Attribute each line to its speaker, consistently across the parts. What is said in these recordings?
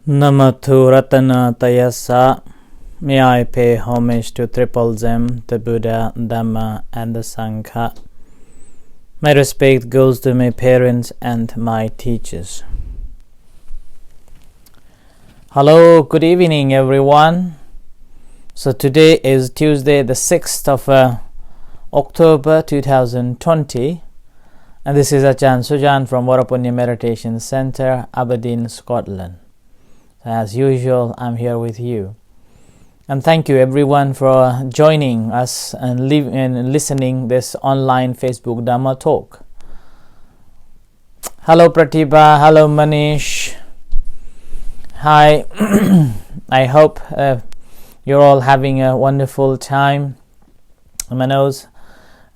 Speaker 1: Namatu Ratana Tayasa. May I pay homage to Triple Gem, the Buddha, Dhamma, and the Sangha. My respect goes to my parents and my teachers. Hello, good evening, everyone. So today is Tuesday, the 6th of October 2020, and this is Ajahn Sujan from Varapunya Meditation Center, Aberdeen, Scotland. As usual, I'm here with you. And thank you everyone for joining us and listening this online Facebook Dhamma talk. Hello Pratibha, hello Manish. Hi, I hope you're all having a wonderful time, Manos,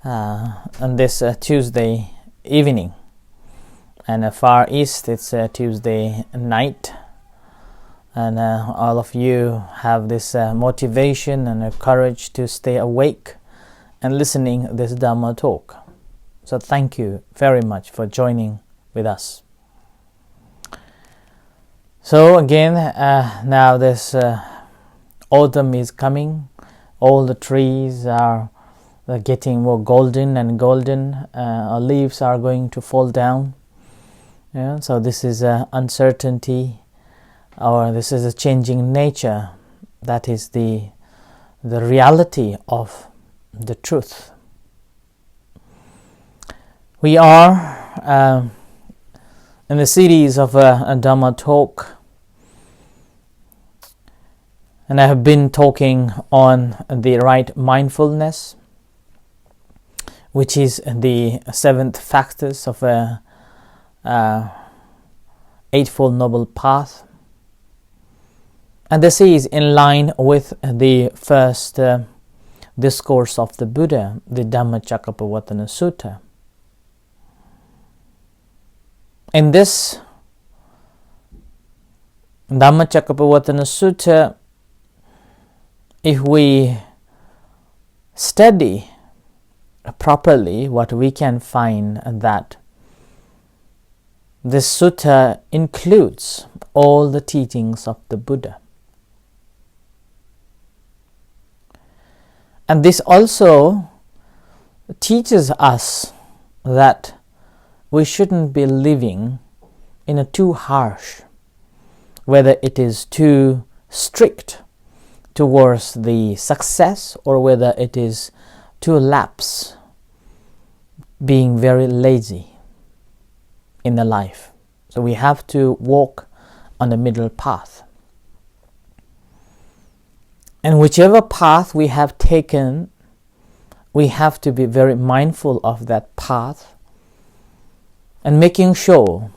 Speaker 1: on this Tuesday evening. And Far East, it's Tuesday night. And all of you have this motivation and courage to stay awake and listening this Dhamma talk. So thank you very much for joining with us. So again, now this autumn is coming. All the trees are getting more golden and golden. Our leaves are going to fall down. Yeah, so this is uncertainty. Or this is a changing nature. That is the reality of the truth. We are in a series of a Dhamma talk, and I have been talking on the right mindfulness, which is the 7th factors of a Eightfold Noble Path. And this is in line with the first discourse of the Buddha, the Dhammanupassana Sutta. In this Dhammanupassana Sutta, if we study properly, what we can find that this sutta includes all the teachings of the Buddha. And this also teaches us that we shouldn't be living in a too harsh, whether it is too strict towards the success or whether it is too lax, being very lazy in the life. So we have to walk on the middle path. And whichever path we have taken, we have to be very mindful of that path and making sure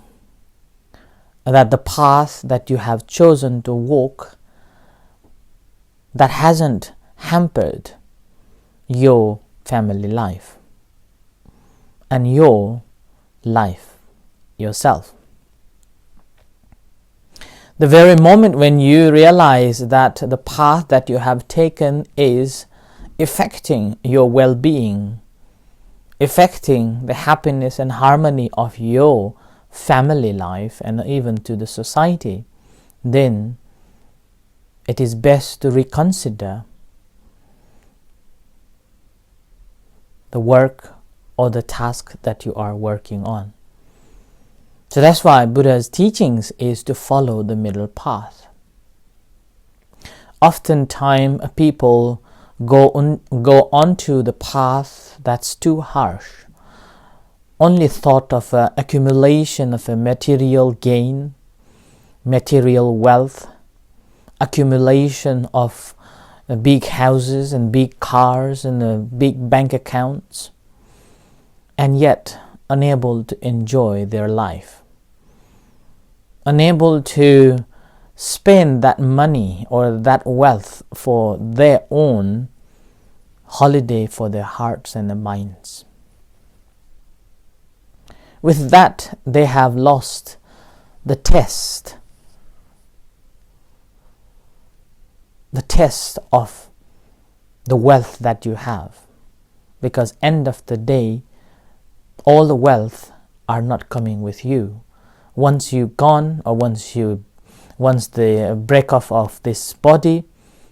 Speaker 1: that the path that you have chosen to walk, that hasn't hampered your family life and your life yourself. The very moment when you realize that the path that you have taken is affecting your well-being, affecting the happiness and harmony of your family life and even to the society, then it is best to reconsider the work or the task that you are working on. So that's why Buddha's teachings is to follow the middle path. Oftentimes people go onto the path that's too harsh, only thought of accumulation of a material gain, material wealth, accumulation of big houses and big cars and big bank accounts, and yet unable to enjoy their life. Unable to spend that money or that wealth for their own holiday for their hearts and their minds. With that, they have lost the test of the wealth that you have. Because end of the day, all the wealth are not coming with you. Once you're gone, or once once the break off of this body,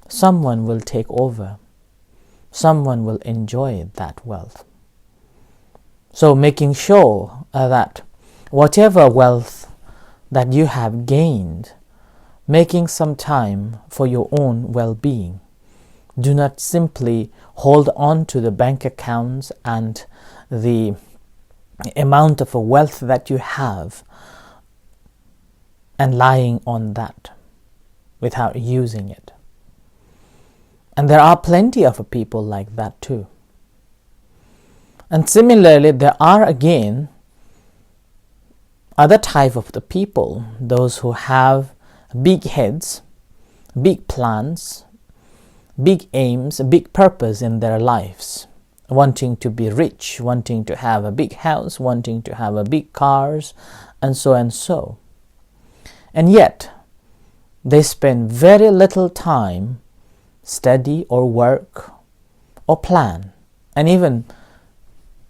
Speaker 1: someone will take over. Someone will enjoy that wealth. So making sure that whatever wealth that you have gained, making some time for your own well-being. Do not simply hold on to the bank accounts and the amount of wealth that you have and lying on that without using it. And there are plenty of people like that too. And similarly, there are again other type of the people, those who have big heads, big plans, big aims, a big purpose in their lives, wanting to be rich, wanting to have a big house, wanting to have a big cars, and so and so. And yet, they spend very little time study or work or plan, and even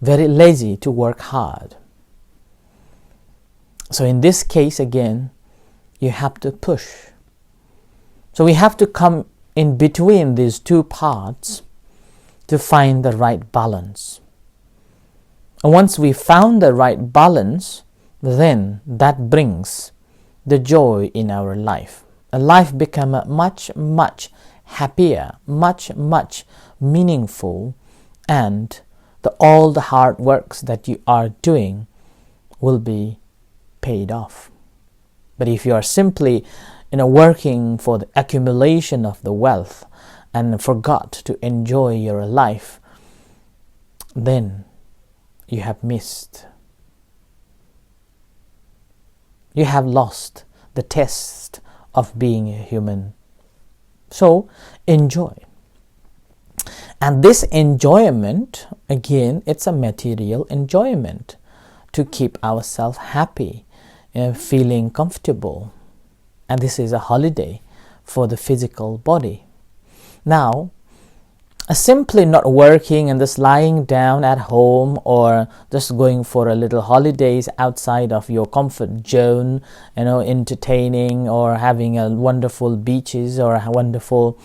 Speaker 1: very lazy to work hard. So in this case again, you have to push. So we have to come in between these two parts to find the right balance. And once we found the right balance, then that brings the joy in our life. A life becomes much, much happier, much, much meaningful, and all the hard works that you are doing will be paid off. But if you are simply working for the accumulation of the wealth and forgot to enjoy your life, then you have missed. You have lost the taste of being a human. So enjoy. And this enjoyment, again, it's a material enjoyment to keep ourselves happy, feeling comfortable. And this is a holiday for the physical body. Now, simply not working and just lying down at home or just going for a little holidays outside of your comfort zone, entertaining or having a wonderful beaches or a wonderful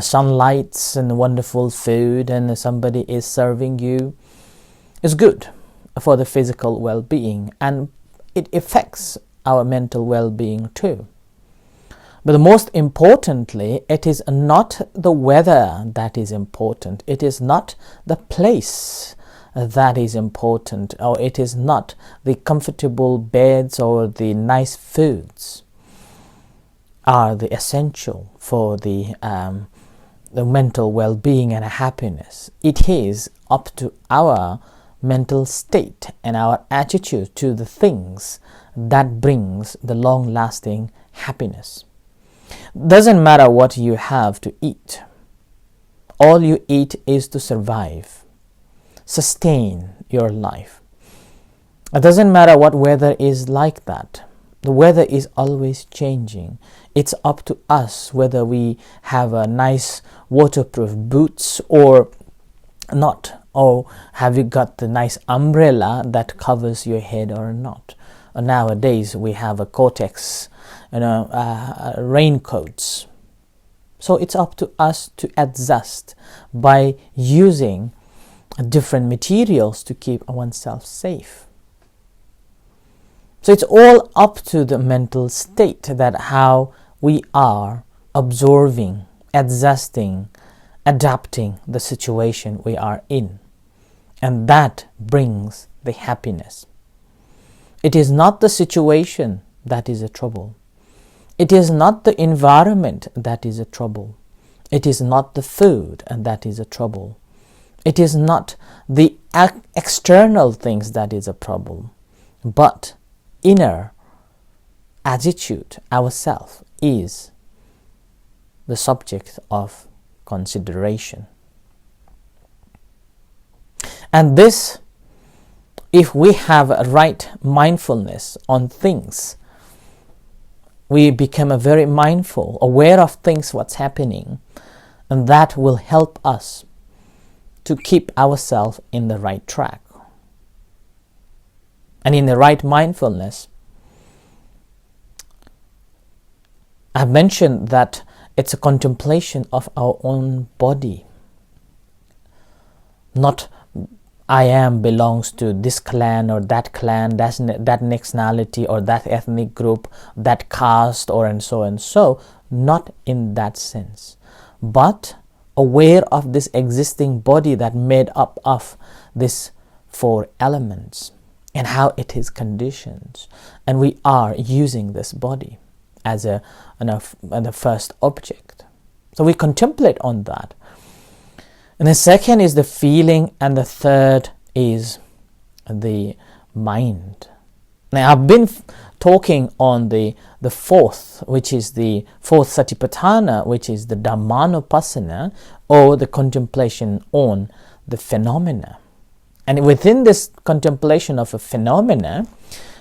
Speaker 1: sunlights and wonderful food and somebody is serving you, is good for the physical well-being, and it affects our mental well-being too. But most importantly, it is not the weather that is important. It is not the place that is important, or it is not the comfortable beds or the nice foods are the essential for the mental well-being and happiness. It is up to our mental state and our attitude to the things that brings the long-lasting happiness. Doesn't matter what you have to eat. All you eat is to survive, sustain your life. It doesn't matter what weather is like that. The weather is always changing. It's up to us whether we have a nice waterproof boots or not, or have you got the nice umbrella that covers your head or not. Nowadays we have a Cortex raincoats. So it's up to us to adjust by using different materials to keep oneself safe. So it's all up to the mental state, that how we are absorbing, adjusting, adapting the situation we are in. And that brings the happiness. It is not the situation that is a trouble. It is not the environment that is a trouble. It is not the food that is a trouble. It is not the external things that is a problem. But inner attitude, ourself, is the subject of consideration. And this, if we have a right mindfulness on things, we become a very mindful, aware of things, what's happening, and that will help us to keep ourselves in the right track. And in the right mindfulness, I've mentioned that it's a contemplation of our own body. Not I am belongs to this clan or that clan, that nationality or that ethnic group, that caste or and so and so. Not in that sense. But aware of this existing body that made up of these 4 elements and how it is conditioned. And we are using this body as the first object. So we contemplate on that. And the second is the feeling, and the third is the mind. Now I've been talking on the fourth, which is the fourth satipatthana, which is the dhammanupassana, or the contemplation on the phenomena. And within this contemplation of a phenomena,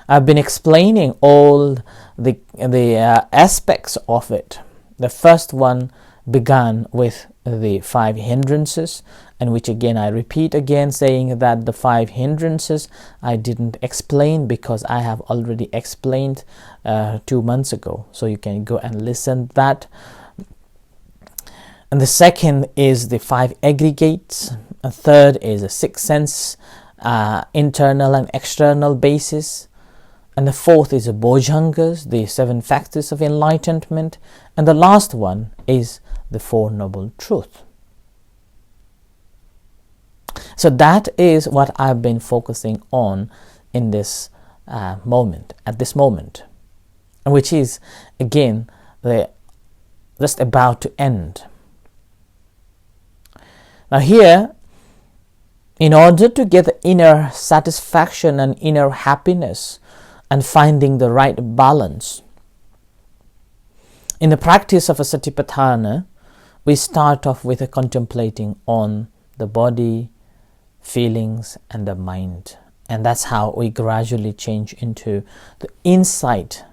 Speaker 1: I've been explaining all the aspects of it. The first one began with the 5 hindrances, and which again I repeat again, saying that the 5 hindrances I didn't explain because I have already explained 2 months ago, so you can go and listen that. And the second is the 5 aggregates. A third is a 6 sense, internal and external basis. And the fourth is the bojjhangas, the 7 factors of enlightenment. And the last one is the 4 noble truths. So that is what I've been focusing on in this moment, at this moment, which is again just about to end. Now here, in order to get the inner satisfaction and inner happiness and finding the right balance, in the practice of a satipatthana, we start off with a contemplating on the body, feelings, and the mind. And that's how we gradually change into the insight.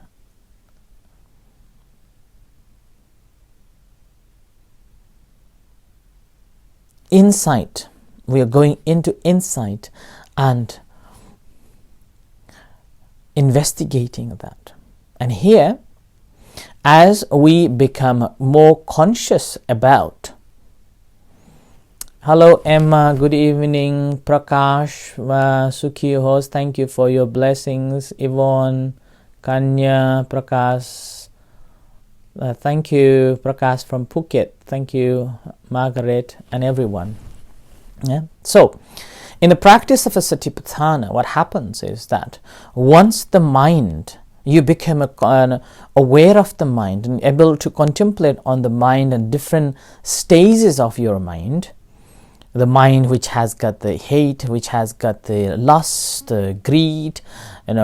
Speaker 1: Insight. We are going into insight and investigating that. And here, as we become more conscious about, hello Emma, good evening, Prakash, Sukhi host, thank you for your blessings, Yvonne, Kanya, Prakash, thank you, Prakash from Phuket, thank you, Margaret, and everyone. Yeah. So, in the practice of a satipatthana, what happens is that once the mind, you become aware of the mind and able to contemplate on the mind and different stages of your mind. The mind which has got the hate, which has got the lust, the greed,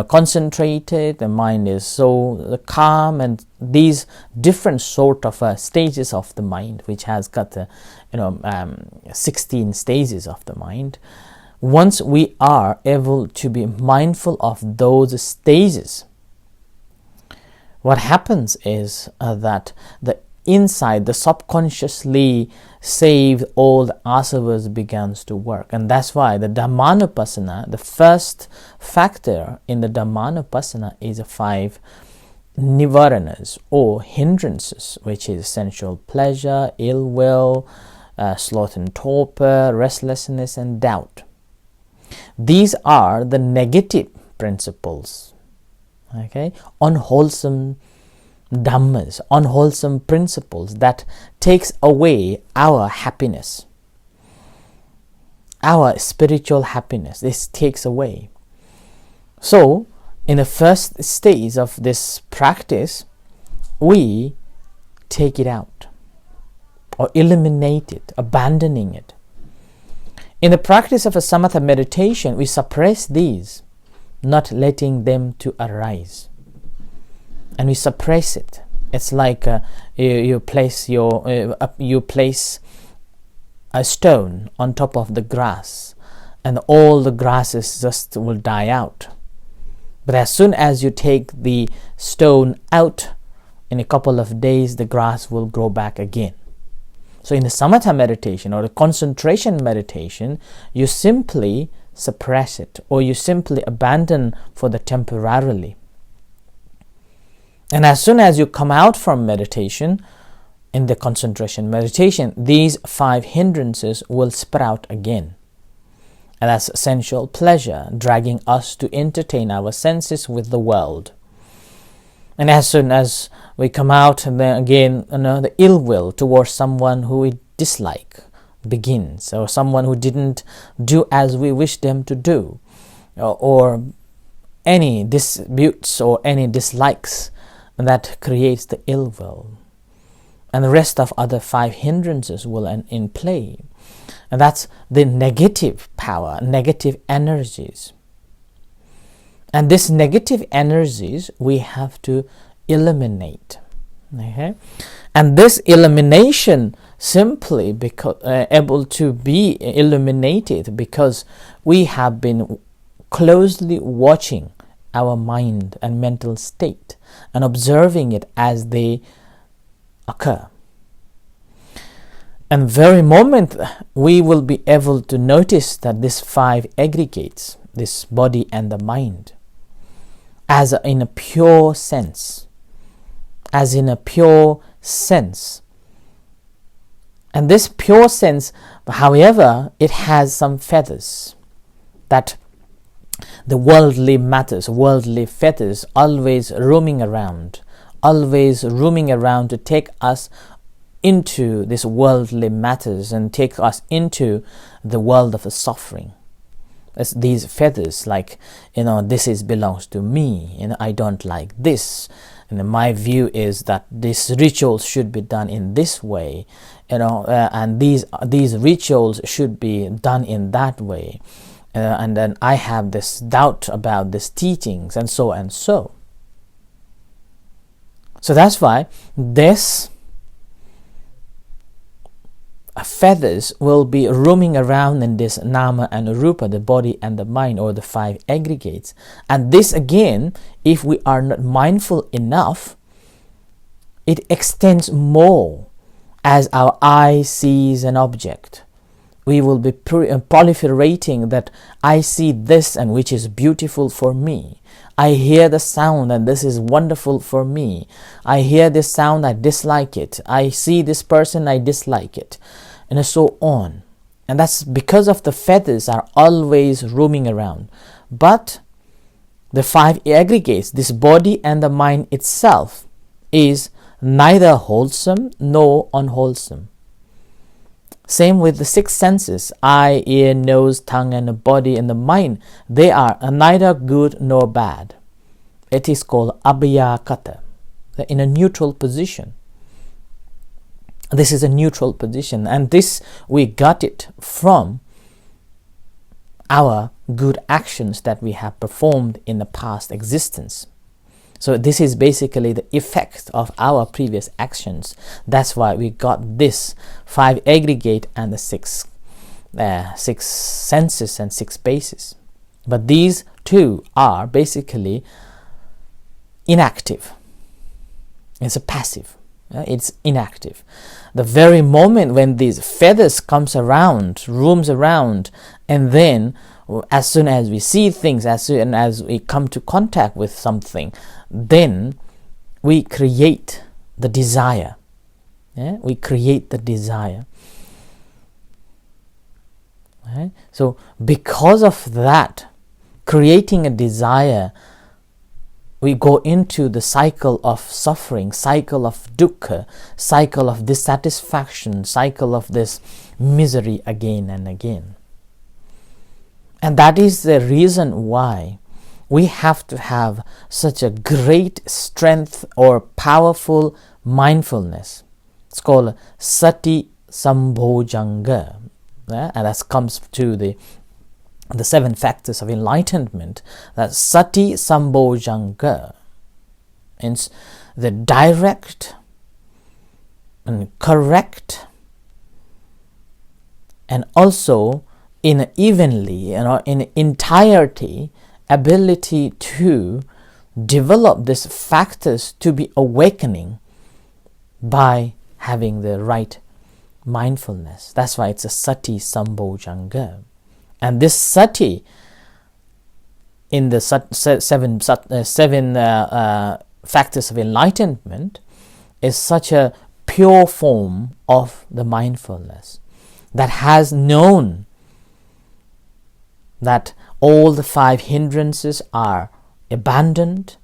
Speaker 1: concentrated. The mind is so calm, and these different sort of stages of the mind, which has got the 16 stages of the mind. Once we are able to be mindful of those stages, what happens is that the inside, the subconsciously saved old asavas begins to work. And that's why the dhammanupassana, the first factor in the dhammanupassana is the 5 nivaranas or hindrances, which is sensual pleasure, ill will, sloth and torpor, restlessness and doubt. These are the negative principles, okay, unwholesome dhammas, unwholesome principles that takes away our happiness, our spiritual happiness. This takes away. So, in the first stage of this practice, we take it out or eliminate it, abandoning it. In the practice of a samatha meditation, we suppress these, not letting them to arise. And we suppress it. It's like you place a stone on top of the grass, and all the grasses just will die out. But as soon as you take the stone out, in a couple of days, the grass will grow back again. So in the samatha meditation or the concentration meditation, you simply suppress it, or you simply abandon for the temporarily. And as soon as you come out from meditation, in the concentration meditation, these 5 hindrances will sprout again. And that's sensual pleasure, dragging us to entertain our senses with the world. And as soon as we come out, and then again, the ill will towards someone who we dislike begins, or someone who didn't do as we wish them to do, or any disputes or any dislikes that creates the ill will. And the rest of other 5 hindrances will in play. And that's the negative power, negative energies. And these negative energies we have to eliminate. Okay? And this elimination simply able to be eliminated because we have been closely watching our mind and mental state and observing it as they occur. And very moment we will be able to notice that these 5 aggregates, this body and the mind, as in a pure sense, And this pure sense, however, it has some feathers, that the worldly matters, worldly feathers always roaming around to take us into this worldly matters and take us into the world of the suffering. It's these feathers, like, this belongs to me, I don't like this, and my view is that these rituals should be done in this way, and these rituals should be done in that way, and then I have this doubt about these teachings, and so and so. So that's why this feathers will be roaming around in this nama and rupa, the body and the mind, or the 5 aggregates. And this again, if we are not mindful enough, it extends more as our eye sees an object. We will be proliferating that I see this and which is beautiful for me. I hear the sound and this is wonderful for me. I hear this sound, I dislike it. I see this person, I dislike it. And so on. And that's because of the feathers are always roaming around. But the 5 aggregates, this body and the mind itself, is neither wholesome nor unwholesome. Same with the 6 senses, eye, ear, nose, tongue, and the body and the mind. They are neither good nor bad. It is called abhayakata, in a neutral position. This is a neutral position, and this we got it from our good actions that we have performed in the past existence. So this is basically the effect of our previous actions. That's why we got this 5 aggregate and the 6 senses and 6 bases. But these 2 are basically inactive. It's a passive. It's inactive. The very moment when these feathers roams around, and then as soon as we see things, as soon as we come to contact with something, then we create the desire. We create the desire. So because of that, creating a desire, we go into the cycle of suffering, cycle of dukkha, cycle of dissatisfaction, cycle of this misery again and again. And that is the reason why we have to have such a great strength or powerful mindfulness. It's called sati sambhojanga. And that comes to the 7 factors of enlightenment. That sati sambhojanga means the direct and correct and also in evenly, in entirety, ability to develop these factors to be awakening by having the right mindfulness. That's why it's a sati sambhojanga. And this sati in the 7 factors of enlightenment is such a pure form of the mindfulness that has known that all the 5 hindrances are abandoned,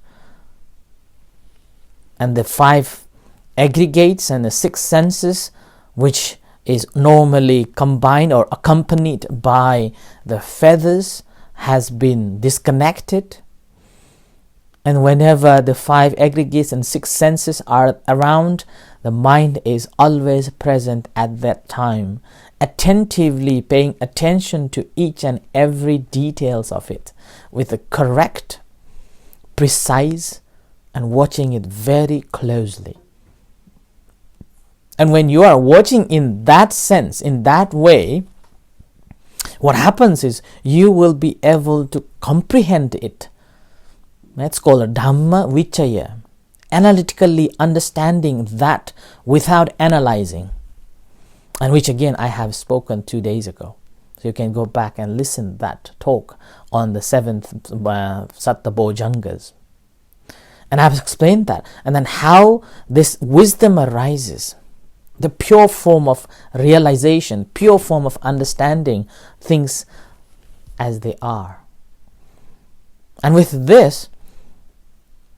Speaker 1: and the 5 aggregates and the 6 senses, which is normally combined or accompanied by the feathers, has been disconnected. And whenever the 5 aggregates and 6 senses are around, the mind is always present at that time, attentively paying attention to each and every details of it with a correct, precise, and watching it very closely. And when you are watching in that sense, in that way, what happens is you will be able to comprehend it. That's called a dhammanupassana, analytically understanding that without analyzing, and which again I have spoken 2 days ago. So you can go back and listen to that talk on the 7th Satta Bhojangas. And I've explained that. And then how this wisdom arises. The pure form of realization, pure form of understanding things as they are. And with this,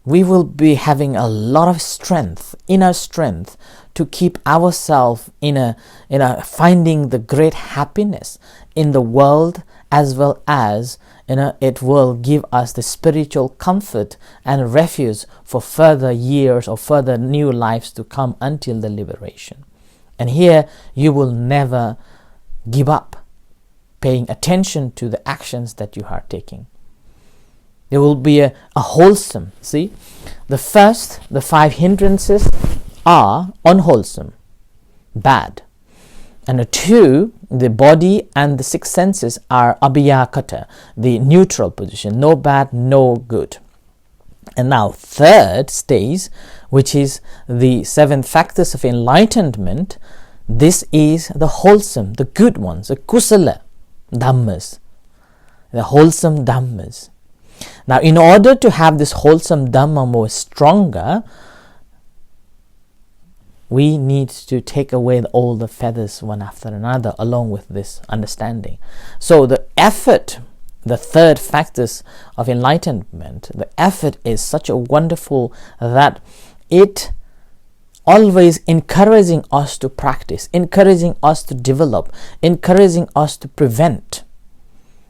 Speaker 1: we will be having a lot of strength, inner strength, to keep ourselves in a finding the great happiness in the world, as well as it will give us the spiritual comfort and refuge for further years or further new lives to come until the liberation. And here you will never give up paying attention to the actions that you are taking. There will be a wholesome, see, the 5 hindrances are unwholesome, bad. And the 2, the body and the 6 senses are abhiyakata, the neutral position, no bad, no good. And now 3rd stage, which is the 7 factors of enlightenment, this is the wholesome, the good ones, the kusala dhammas, the wholesome dhammas. Now, in order to have this wholesome dhamma more stronger, we need to take away all the feathers one after another along with this understanding. So the effort, the 3rd factors of enlightenment, the effort is such a wonderful that it always encouraging us to practice, encouraging us to develop, encouraging us to prevent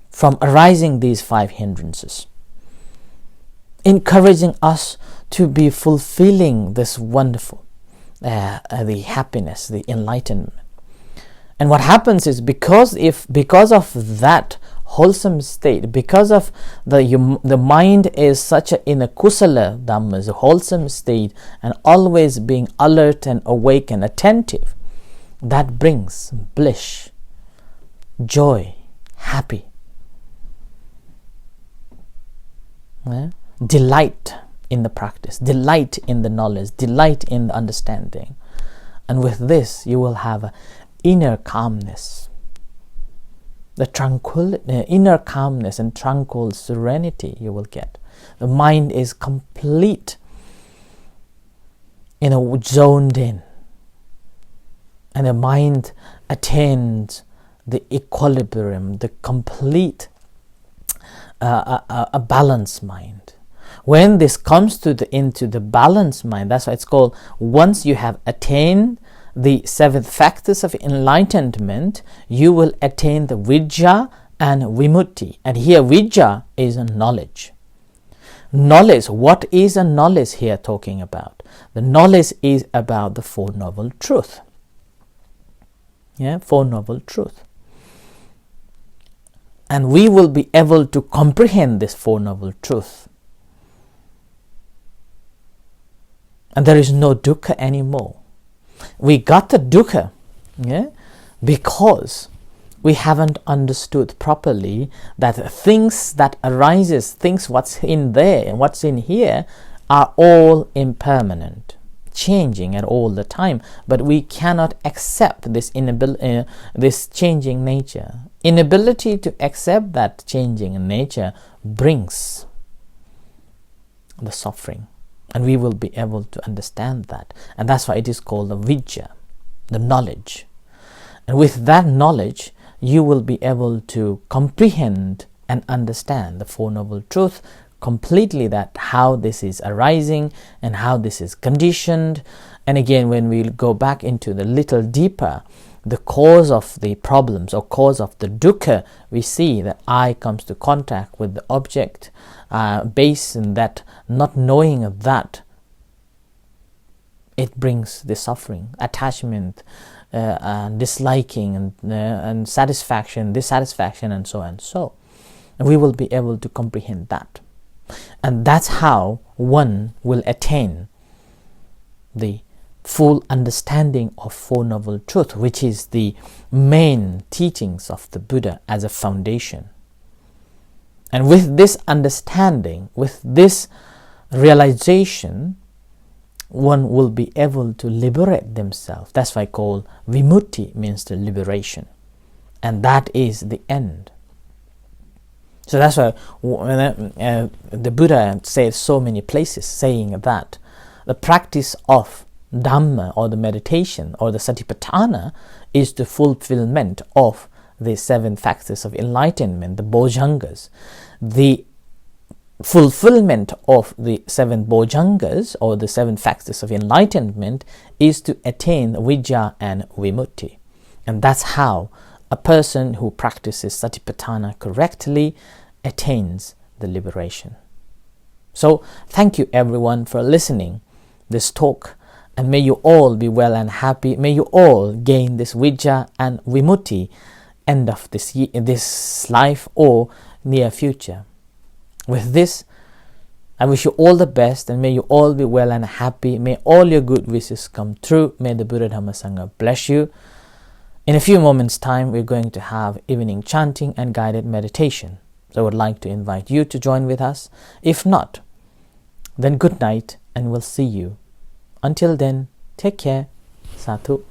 Speaker 1: from arising these 5 hindrances, encouraging us to be fulfilling this wonderful the happiness, the enlightenment. And what happens is because of that wholesome state, because of the mind is such in a kusala dhammas, a wholesome state, and always being alert and awake and attentive, that brings bliss, joy, happy, delight in the practice, delight in the knowledge, delight in the understanding. And with this you will have an inner calmness, the tranquil inner calmness and tranquil serenity you will get. The mind is complete, zoned in, and the mind attains the equilibrium, the complete a balanced mind. When this comes into the balanced mind, that's why it's called, once you have attained the 7 factors of enlightenment, you will attain the vidya and vimutti. And here vidya is a knowledge. Knowledge, what is a knowledge here talking about? The knowledge is about the 4 Noble Truth. 4 Noble Truth. And we will be able to comprehend this 4 Noble Truth. And there is no dukkha anymore. We got the dukkha because we haven't understood properly that things that arises, things what's in there and what's in here are all impermanent, changing at all the time. But we cannot accept this this changing nature. Inability to accept that changing nature brings the suffering. And we will be able to understand that. And that's why it is called the vidya, the knowledge. And with that knowledge, you will be able to comprehend and understand the Four Noble Truths completely, that how this is arising and how this is conditioned. And again, when we go back into the little deeper, the cause of the problems or cause of the dukkha, we see that I comes to contact with the object based in that not knowing of that, it brings the suffering, attachment, disliking, and satisfaction, dissatisfaction, and so and so. And we will be able to comprehend that. And that's how one will attain the full understanding of Four Noble Truths, which is the main teachings of the Buddha as a foundation. And with this understanding, with this realization, one will be able to liberate themselves. That's why I call vimutti means the liberation. And that is the end. So that's why the Buddha says so many places, saying that the practice of Dhamma or the meditation or the Satipatthana is the fulfillment of the 7 factors of enlightenment, the Bojjhangas. The fulfillment of the 7 Bojjhangas or the 7 factors of enlightenment is to attain Vidya and Vimutti. And that's how a person who practices Satipatthana correctly attains the liberation. So thank you everyone for listening this talk, and may you all be well and happy. May you all gain this Vidya and Vimutti end of this life or near future. With this, I wish you all the best, and may you all be well and happy. May all your good wishes come true. May the Buddha Dhamma Sangha bless you. In a few moments' time, we're going to have evening chanting and guided meditation. So I would like to invite you to join with us. If not, then good night, and we'll see you. Until then, take care. Sadhu.